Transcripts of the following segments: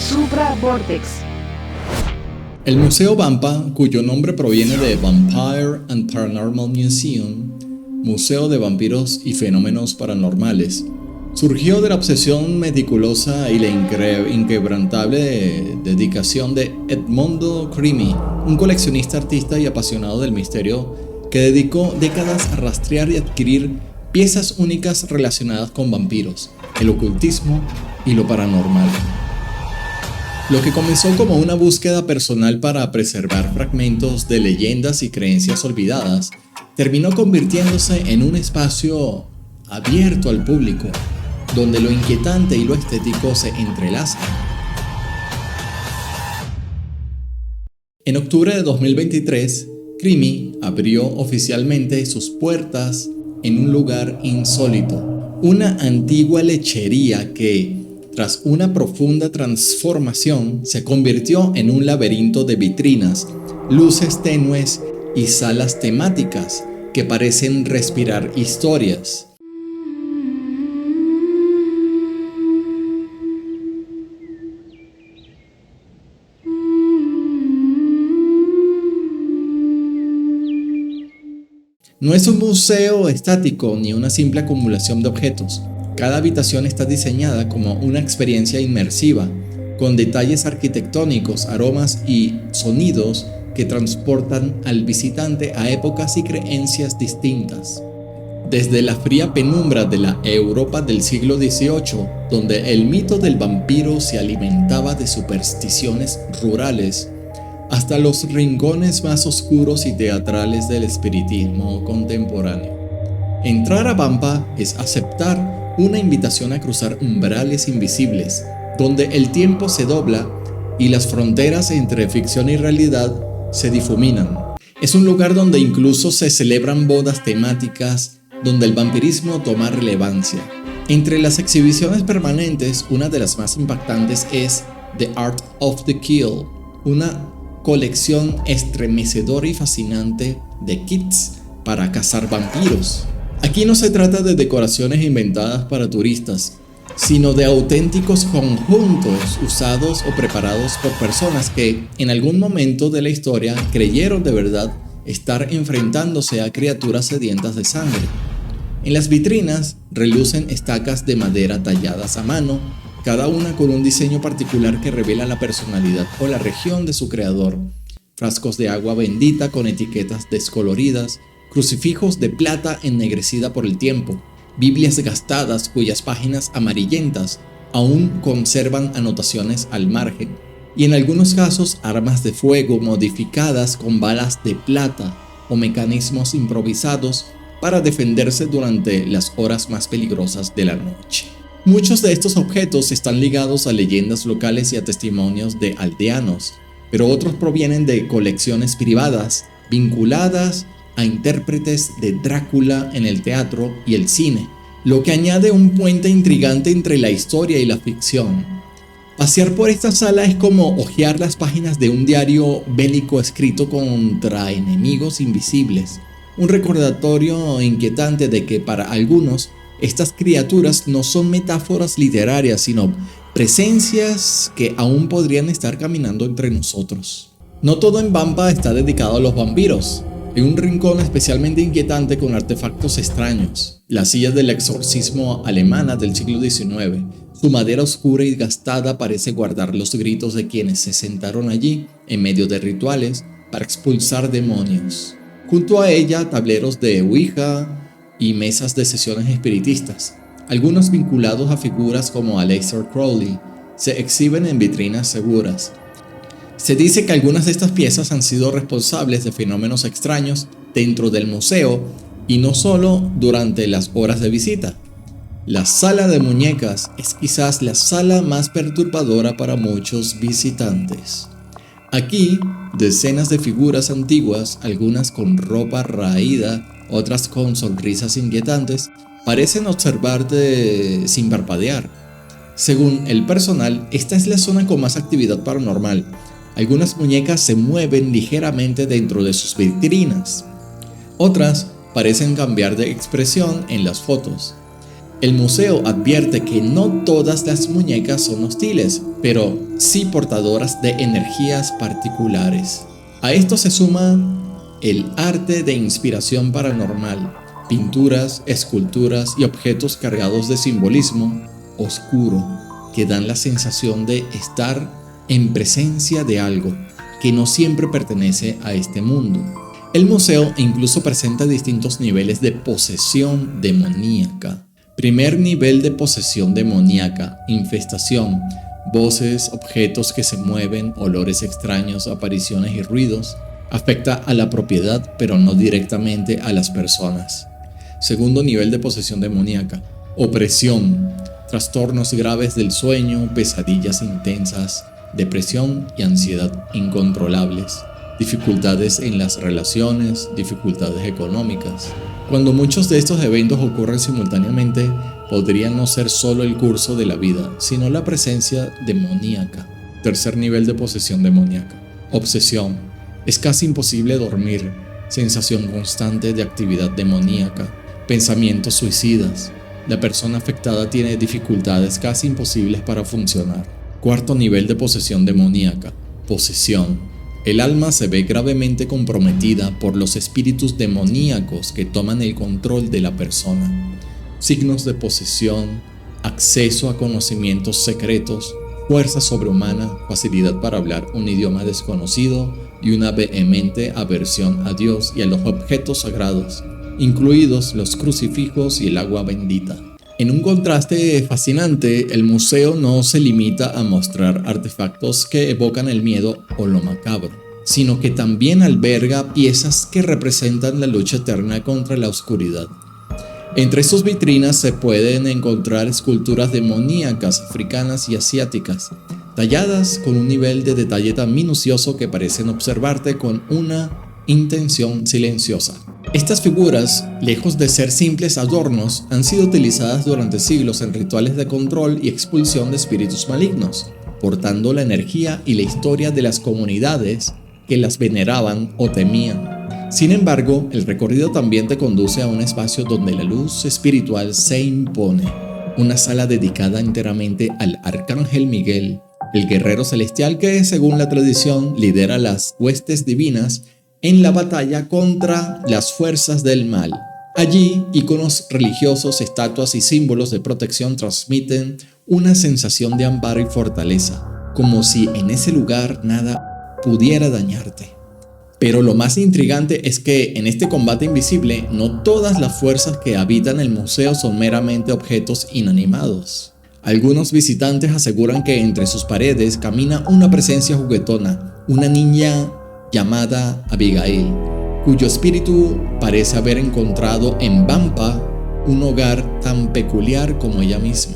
Supra Vortex. El Museo Vampa, cuyo nombre proviene de Vampire and Paranormal Museum, Museo de Vampiros y Fenómenos Paranormales, surgió de la obsesión meticulosa y la inquebrantable dedicación de Edmondo Crimi, un coleccionista, artista y apasionado del misterio que dedicó décadas a rastrear y adquirir piezas únicas relacionadas con vampiros, el ocultismo y lo paranormal. Lo que comenzó como una búsqueda personal para preservar fragmentos de leyendas y creencias olvidadas, terminó convirtiéndose en un espacio abierto al público, donde lo inquietante y lo estético se entrelazan. En octubre de 2023, Crimi abrió oficialmente sus puertas en un lugar insólito, una antigua lechería que, tras una profunda transformación, se convirtió en un laberinto de vitrinas, luces tenues y salas temáticas que parecen respirar historias. No es un museo estático ni una simple acumulación de objetos. Cada habitación está diseñada como una experiencia inmersiva, con detalles arquitectónicos, aromas y sonidos que transportan al visitante a épocas y creencias distintas. Desde la fría penumbra de la Europa del siglo XVIII, donde el mito del vampiro se alimentaba de supersticiones rurales, hasta los rincones más oscuros y teatrales del espiritismo contemporáneo. Entrar a Vampa es aceptar una invitación a cruzar umbrales invisibles, donde el tiempo se dobla y las fronteras entre ficción y realidad se difuminan. Es un lugar donde incluso se celebran bodas temáticas, donde el vampirismo toma relevancia. Entre las exhibiciones permanentes, una de las más impactantes es The Art of the Kill, una colección estremecedora y fascinante de kits para cazar vampiros. Aquí no se trata de decoraciones inventadas para turistas, sino de auténticos conjuntos usados o preparados por personas que en algún momento de la historia creyeron de verdad estar enfrentándose a criaturas sedientas de sangre. En las vitrinas relucen estacas de madera talladas a mano, cada una con un diseño particular que revela la personalidad o la región de su creador. Frascos de agua bendita con etiquetas descoloridas, crucifijos de plata ennegrecida por el tiempo, Biblias gastadas cuyas páginas amarillentas aún conservan anotaciones al margen, y en algunos casos armas de fuego modificadas con balas de plata o mecanismos improvisados para defenderse durante las horas más peligrosas de la noche. Muchos de estos objetos están ligados a leyendas locales y a testimonios de aldeanos, pero otros provienen de colecciones privadas vinculadas a intérpretes de Drácula en el teatro y el cine, lo que añade un puente intrigante entre la historia y la ficción. Pasear por esta sala es como hojear las páginas de un diario bélico escrito contra enemigos invisibles, un recordatorio inquietante de que para algunos estas criaturas no son metáforas literarias, sino presencias que aún podrían estar caminando entre nosotros. No todo en Vampa está dedicado a los vampiros. Hay un rincón especialmente inquietante con artefactos extraños. Las sillas del exorcismo alemana del siglo XIX. Su madera oscura y gastada parece guardar los gritos de quienes se sentaron allí en medio de rituales para expulsar demonios. Junto a ella, tableros de Ouija y mesas de sesiones espiritistas, algunos vinculados a figuras como Aleister Crowley, se exhiben en vitrinas seguras. Se dice que algunas de estas piezas han sido responsables de fenómenos extraños dentro del museo y no solo durante las horas de visita. La sala de muñecas es quizás la sala más perturbadora para muchos visitantes. Aquí, decenas de figuras antiguas, algunas con ropa raída, otras con sonrisas inquietantes, parecen observarte sin parpadear. Según el personal, esta es la zona con más actividad paranormal. Algunas muñecas se mueven ligeramente dentro de sus vitrinas. Otras parecen cambiar de expresión en las fotos. El museo advierte que no todas las muñecas son hostiles, pero sí portadoras de energías particulares. A esto se suma el arte de inspiración paranormal, pinturas, esculturas y objetos cargados de simbolismo oscuro que dan la sensación de estar en presencia de algo que no siempre pertenece a este mundo. El museo incluso presenta distintos niveles de posesión demoníaca. Primer nivel de posesión demoníaca: infestación, voces, objetos que se mueven, olores extraños, apariciones y ruidos. Afecta a la propiedad, pero no directamente a las personas. Segundo nivel de posesión demoníaca: opresión, trastornos graves del sueño, pesadillas intensas, depresión y ansiedad incontrolables, dificultades en las relaciones, dificultades económicas. Cuando muchos de estos eventos ocurren simultáneamente, podría no ser solo el curso de la vida, sino la presencia demoníaca. Tercer nivel de posesión demoníaca: obsesión. Es casi imposible dormir, sensación constante de actividad demoníaca, pensamientos suicidas. La persona afectada tiene dificultades casi imposibles para funcionar. Cuarto nivel de posesión demoníaca: posesión. El alma se ve gravemente comprometida por los espíritus demoníacos que toman el control de la persona. Signos de posesión: acceso a conocimientos secretos, fuerza sobrehumana, facilidad para hablar un idioma desconocido y una vehemente aversión a Dios y a los objetos sagrados, incluidos los crucifijos y el agua bendita. En un contraste fascinante, el museo no se limita a mostrar artefactos que evocan el miedo o lo macabro, sino que también alberga piezas que representan la lucha eterna contra la oscuridad. Entre sus vitrinas se pueden encontrar esculturas demoníacas africanas y asiáticas, talladas con un nivel de detalle tan minucioso que parecen observarte con una intención silenciosa. Estas figuras, lejos de ser simples adornos, han sido utilizadas durante siglos en rituales de control y expulsión de espíritus malignos, portando la energía y la historia de las comunidades que las veneraban o temían. Sin embargo, el recorrido también te conduce a un espacio donde la luz espiritual se impone, una sala dedicada enteramente al Arcángel Miguel, el guerrero celestial que, según la tradición, lidera las huestes divinas en la batalla contra las fuerzas del mal. Allí, íconos religiosos, estatuas y símbolos de protección transmiten una sensación de amparo y fortaleza, como si en ese lugar nada pudiera dañarte. Pero lo más intrigante es que en este combate invisible, no todas las fuerzas que habitan el museo son meramente objetos inanimados. Algunos visitantes aseguran que entre sus paredes camina una presencia juguetona, una niña llamada Abigail, cuyo espíritu parece haber encontrado en Vampa un hogar tan peculiar como ella misma.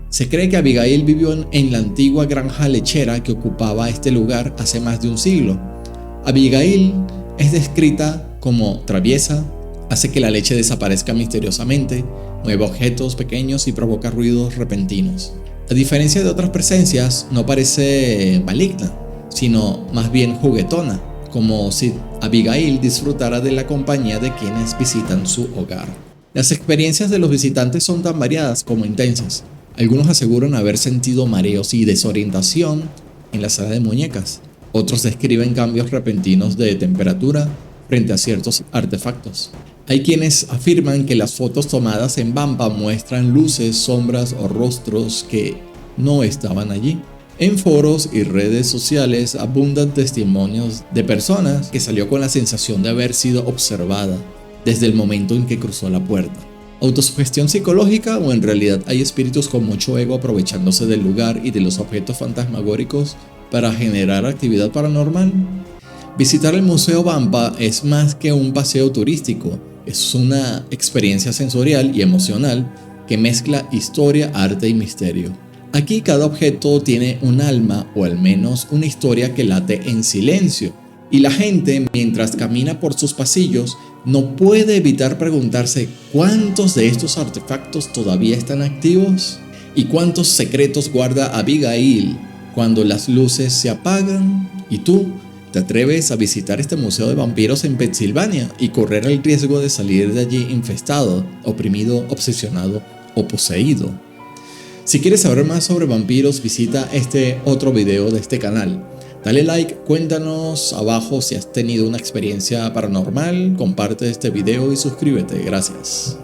Se cree que Abigail vivió en la antigua granja lechera que ocupaba este lugar hace más de un siglo. Abigail es descrita como traviesa, hace que la leche desaparezca misteriosamente, mueve objetos pequeños y provoca ruidos repentinos. A diferencia de otras presencias, no parece maligna, sino más bien juguetona, como si Abigail disfrutara de la compañía de quienes visitan su hogar. Las experiencias de los visitantes son tan variadas como intensas. Algunos aseguran haber sentido mareos y desorientación en la sala de muñecas. Otros describen cambios repentinos de temperatura frente a ciertos artefactos. Hay quienes afirman que las fotos tomadas en Vampa muestran luces, sombras o rostros que no estaban allí. En foros y redes sociales abundan testimonios de personas que salió con la sensación de haber sido observada desde el momento en que cruzó la puerta. ¿Autosugestión psicológica o en realidad hay espíritus con mucho ego aprovechándose del lugar y de los objetos fantasmagóricos para generar actividad paranormal? Visitar el Museo Vampa es más que un paseo turístico, es una experiencia sensorial y emocional que mezcla historia, arte y misterio. Aquí cada objeto tiene un alma o al menos una historia que late en silencio, y la gente, mientras camina por sus pasillos, no puede evitar preguntarse cuántos de estos artefactos todavía están activos y cuántos secretos guarda Abigail cuando las luces se apagan. ¿Y tú te atreves a visitar este museo de vampiros en Pensilvania y correr el riesgo de salir de allí infestado, oprimido, obsesionado o poseído. Si quieres saber más sobre vampiros, visita este otro video de este canal. Dale like, cuéntanos abajo si has tenido una experiencia paranormal, comparte este video y suscríbete. Gracias.